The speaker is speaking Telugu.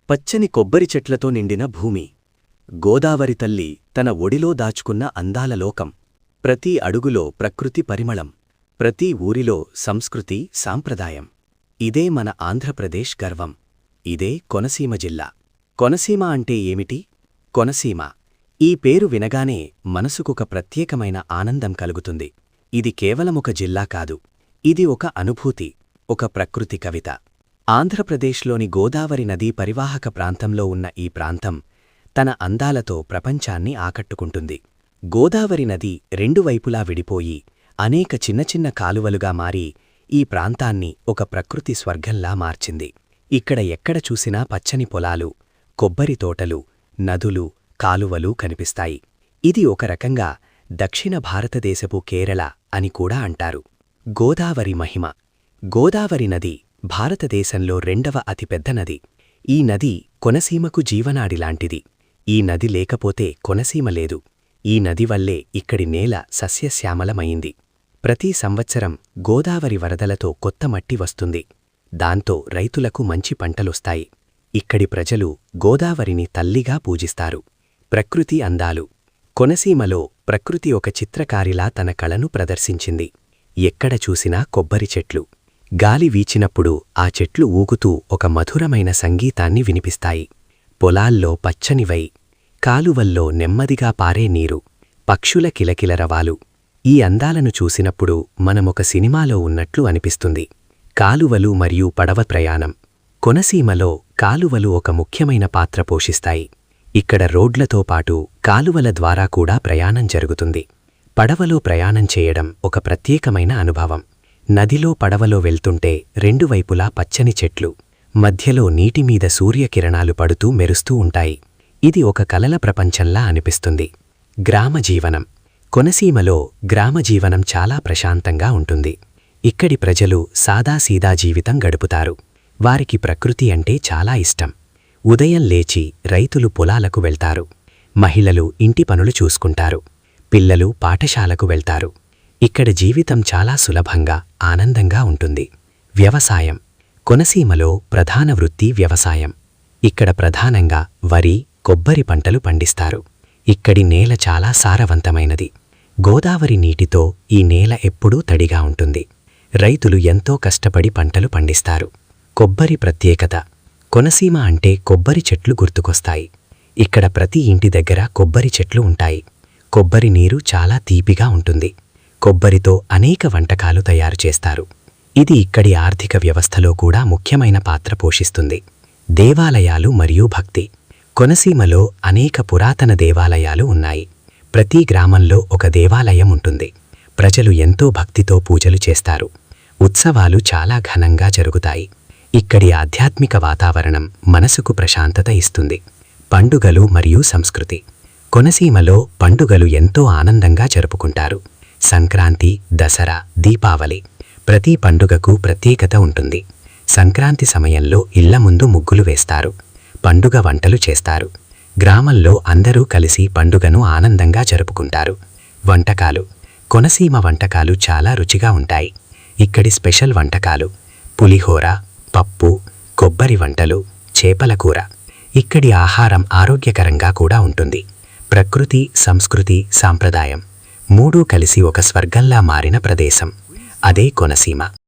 పచ్చని కొబ్బరి చెట్లతో నిండిన భూమి. గోదావరి తల్లి తన ఒడిలో దాచుకున్న అందాల లోకం. ప్రతి అడుగులో ప్రకృతి పరిమళం. ప్రతి ఊరిలో సంస్కృతి సాంప్రదాయం. ఇదే మన ఆంధ్రప్రదేశ్ గర్వం. ఇదే కొనసీమ జిల్లా. కొనసీమ అంటే ఏమిటి? కొనసీమ ఈ పేరు వినగానే మనసుకొక ప్రత్యేకమైన ఆనందం కలుగుతుంది. ఇది కేవలమొక జిల్లా కాదు. ఇది ఒక అనుభూతి, ఒక ప్రకృతి కవిత. ఆంధ్రప్రదేశ్లోని గోదావరి నదీ పరివాహక ప్రాంతంలో ఉన్న ఈ ప్రాంతం తన అందాలతో ప్రపంచాన్ని ఆకట్టుకుంటుంది. గోదావరి నది రెండు వైపులా విడిపోయి అనేక చిన్న చిన్న కాలువలుగా మారి ఈ ప్రాంతాన్ని ఒక ప్రకృతి స్వర్గంలా మార్చింది. ఇక్కడ ఎక్కడ చూసినా పచ్చని పొలాలు, కొబ్బరి తోటలు, నదులు, కాలువలు కనిపిస్తాయి. ఇది ఒక రకంగా దక్షిణ భారతదేశపు కేరళ అని కూడా అంటారు. గోదావరి మహిమ. గోదావరి నది భారతదేశంలో రెండవ అతిపెద్ద నది. ఈ నది కొనసీమకు జీవనాడిలాంటిది. ఈ నది లేకపోతే కొనసీమ లేదు. ఈ నది వల్లే ఇక్కడి నేల సస్యశ్యామలమైంది. ప్రతి సంవత్సరం గోదావరి వరదలతో కొత్త మట్టి వస్తుంది. దాంతో రైతులకు మంచి పంటలొస్తాయి. ఇక్కడి ప్రజలు గోదావరిని తల్లిగా పూజిస్తారు. ప్రకృతి అందాలు. కొనసీమలో ప్రకృతి ఒక చిత్రకారిలా తన కళను ప్రదర్శించింది. ఎక్కడ చూసినా కొబ్బరి చెట్లు. గాలి వీచినప్పుడు ఆ చెట్లు ఊగుతూ ఒక మధురమైన సంగీతాన్ని వినిపిస్తాయి. పొలాల్లో పచ్చనివై, కాలువల్లో నెమ్మదిగా పారే నీరు, పక్షుల కిలకిలరవాలు. ఈ అందాలను చూసినప్పుడు మనమొక సినిమాలో ఉన్నట్లు అనిపిస్తుంది. కాలువలు మరియు పడవ ప్రయాణం. కొనసీమలో కాలువలు ఒక ముఖ్యమైన పాత్ర పోషిస్తాయి. ఇక్కడ రోడ్లతో పాటు కాలువల ద్వారా కూడా ప్రయాణం జరుగుతుంది. పడవలో ప్రయాణం చేయడం ఒక ప్రత్యేకమైన అనుభవం. నదిలో పడవలో వెళ్తుంటే రెండు వైపులా పచ్చని చెట్లు, మధ్యలో నీటిమీద సూర్యకిరణాలు పడుతూ మెరుస్తూ ఉంటాయి. ఇది ఒక కలల ప్రపంచంలా అనిపిస్తుంది. గ్రామ జీవనం. కొనసీమలో గ్రామ జీవనం చాలా ప్రశాంతంగా ఉంటుంది. ఇక్కడి ప్రజలు సాదాసీదా జీవితం గడుపుతారు. వారికి ప్రకృతి అంటే చాలా ఇష్టం. ఉదయం లేచి రైతులు పొలాలకు వెళ్తారు. మహిళలు ఇంటి పనులు చూసుకుంటారు. పిల్లలు పాఠశాలకు వెళ్తారు. ఇక్కడ జీవితం చాలా సులభంగా, ఆనందంగా ఉంటుంది. వ్యవసాయం. కొనసీమలో ప్రధాన వృత్తి వ్యవసాయం. ఇక్కడ ప్రధానంగా వరి, కొబ్బరి పంటలు పండిస్తారు. ఇక్కడి నేల చాలా సారవంతమైనది. గోదావరి నీటితో ఈ నేల ఎప్పుడూ తడిగా ఉంటుంది. రైతులు ఎంతో కష్టపడి పంటలు పండిస్తారు. కొబ్బరి ప్రత్యేకత. కొనసీమ అంటే కొబ్బరి చెట్లు గుర్తుకొస్తాయి. ఇక్కడ ప్రతి ఇంటి దగ్గర కొబ్బరి చెట్లు ఉంటాయి. కొబ్బరి నీరు చాలా తీపిగా ఉంటుంది. కొబ్బరితో అనేక వంటకాలు తయారు చేస్తారు. ఇది ఇక్కడి ఆర్థిక వ్యవస్థలో కూడా ముఖ్యమైన పాత్ర పోషిస్తుంది. దేవాలయాలు మరియు భక్తి. కొనసీమలో అనేక పురాతన దేవాలయాలు ఉన్నాయి. ప్రతి గ్రామంలో ఒక దేవాలయం ఉంటుంది. ప్రజలు ఎంతో భక్తితో పూజలు చేస్తారు. ఉత్సవాలు చాలా ఘనంగా జరుగుతాయి. ఇక్కడి ఆధ్యాత్మిక వాతావరణం మనసుకు ప్రశాంతత ఇస్తుంది. పండుగలు మరియు సంస్కృతి. కొనసీమలో పండుగలు ఎంతో ఆనందంగా జరుపుకుంటారు. సంక్రాంతి, దసరా, దీపావళి. ప్రతి పండుగకు ప్రత్యేకత ఉంటుంది. సంక్రాంతి సమయంలో ఇళ్ల ముందు ముగ్గులు వేస్తారు. పండుగ వంటలు చేస్తారు. గ్రామంలో అందరూ కలిసి పండుగను ఆనందంగా జరుపుకుంటారు. వంటకాలు. కొనసీమ వంటకాలు చాలా రుచిగా ఉంటాయి. ఇక్కడి స్పెషల్ వంటకాలు పులిహోర, పప్పు, కొబ్బరి వంటలు, చేపల కూర. ఇక్కడి ఆహారం ఆరోగ్యకరంగా కూడా ఉంటుంది. ప్రకృతి, సంస్కృతి, సాంప్రదాయం మూడూ కలిసి ఒక స్వర్గంలా మారిన ప్రదేశం. అదే కొనసీమ.